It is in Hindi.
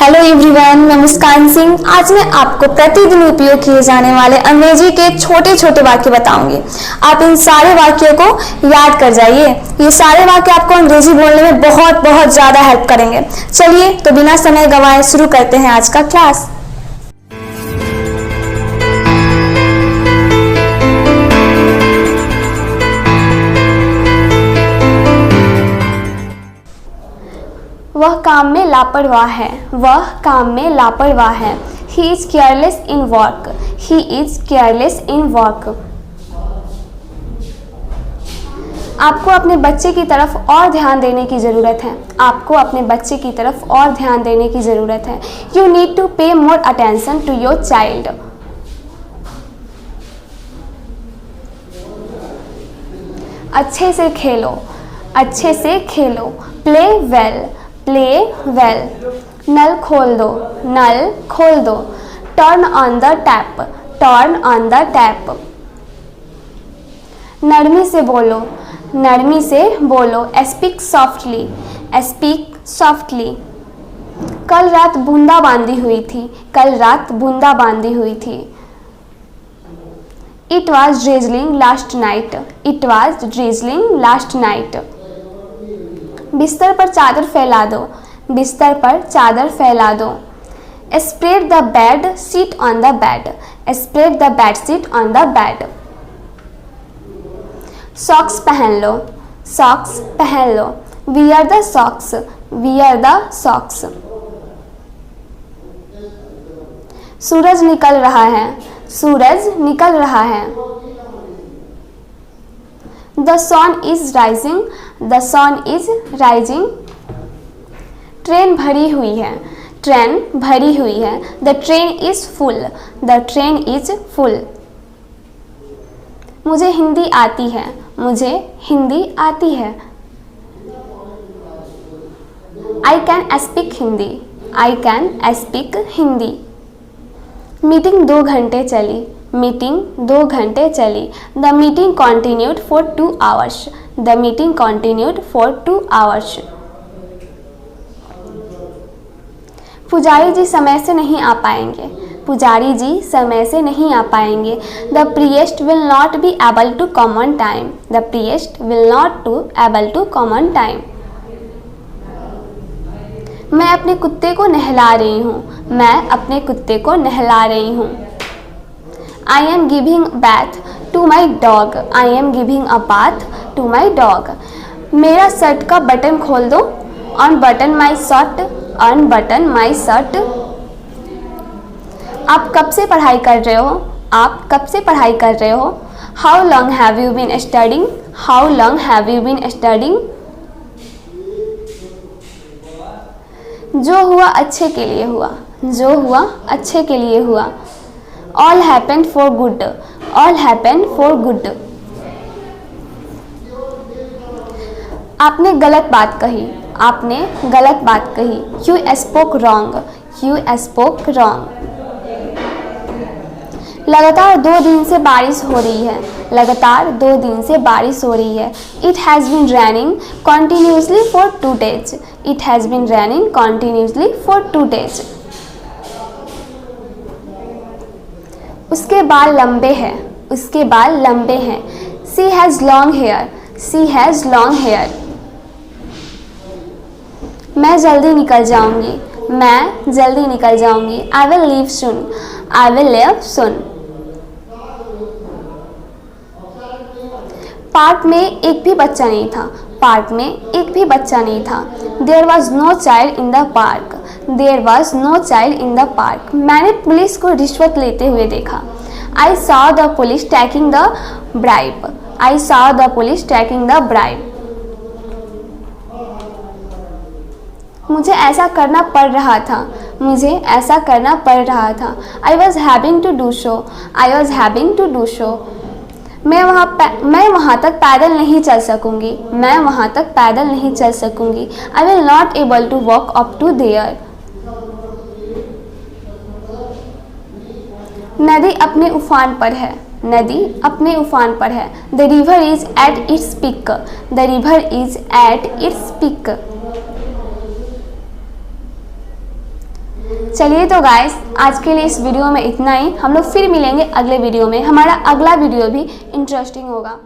हेलो एवरीवन, मैं मुस्कान सिंह। आज मैं आपको प्रतिदिन उपयोग किए जाने वाले अंग्रेजी के छोटे छोटे वाक्य बताऊंगी। आप इन सारे वाक्यों को याद कर जाइए। ये सारे वाक्य आपको अंग्रेजी बोलने में बहुत बहुत ज़्यादा हेल्प करेंगे। चलिए तो बिना समय गंवाए शुरू करते हैं आज का क्लास। वह काम में लापरवाह है। वह काम में लापरवाह है। He is careless in work. He is careless in work. आपको अपने बच्चे की तरफ और ध्यान देने की ज़रूरत है। आपको अपने बच्चे की तरफ और ध्यान देने की ज़रूरत है। You need to pay more attention to your child. अच्छे से खेलो। अच्छे से खेलो। Play well. Play well. नल खोल दो। नल खोल दो। Turn on the tap. Turn on the tap. नरमी से बोलो। नरमी से बोलो। Speak softly. Speak softly. कल रात बूंदाबांदी हुई थी। कल रात बूंदाबांदी हुई थी। It was drizzling last night. It was drizzling last night. बिस्तर पर चादर फैला दो। बिस्तर पर चादर फैला दो। Spread the bed sheet on the bed. Spread the bed sheet on the bed. Socks पहन लो। सॉक्स पहन लो। Wear the socks. Wear the socks. सूरज निकल रहा है। सूरज निकल रहा है। The sun is rising. The sun is rising. Train भरी हुई है। ट्रेन भरी हुई है। The train is full. The train is full. मुझे हिंदी आती है। मुझे हिंदी आती है। I can speak Hindi. I can speak Hindi. Meeting 2 घंटे चली। मीटिंग 2 घंटे चली। The meeting continued for 2 hours. The meeting continued for 2 hours. पुजारी जी समय से नहीं आ पाएंगे। पुजारी जी समय से नहीं आ पाएंगे। The priest will not be able to come on time. The priest will not to able to come on time. मैं अपने कुत्ते को नहला रही हूँ। मैं अपने कुत्ते को नहला रही हूँ। I am giving bath to my dog. I am giving a bath to my dog. मेरा शर्ट का बटन खोल दो। Unbutton my shirt. Unbutton my shirt. आप कब से पढ़ाई कर रहे हो? आप कब से पढ़ाई कर रहे हो? How long have you been studying? How long have you been studying? जो हुआ अच्छे के लिए हुआ। जो हुआ अच्छे के लिए हुआ। All happened for good. All happened for good. आपने गलत बात कही। आपने गलत बात कही। You spoke wrong. You spoke wrong. लगातार 2 दिन से बारिश हो रही है। लगातार 2 दिन से बारिश हो रही है। It has been raining continuously for 2 days. It has been raining continuously for 2 days. उसके बाल लंबे हैं। उसके बाल लंबे हैं। She has long hair. She has long hair. मैं जल्दी निकल जाऊंगी। मैं जल्दी निकल जाऊंगी। I will leave soon. I will leave soon. Park में एक भी बच्चा नहीं था। पार्क में एक भी बच्चा नहीं था। There was no child in the park. There was no child in the park. मैंने पुलिस को रिश्वत लेते हुए देखा। I saw the police taking the bribe. I saw the police taking the bribe. मुझे ऐसा करना पड़ रहा था। मुझे ऐसा करना पड़ रहा था। I was having to do so. I was having to do so. मैं वहाँ तक पैदल नहीं चल सकूँगी। मैं वहाँ तक पैदल नहीं चल सकूँगी। I will not able to walk up to there. नदी अपने उफान पर है। नदी अपने उफान पर है। The river is at its peak. The river is at its peak. चलिए तो गाइस, आज के लिए इस वीडियो में इतना ही। हम लोग फिर मिलेंगे अगले वीडियो में। हमारा अगला वीडियो भी इंटरेस्टिंग होगा।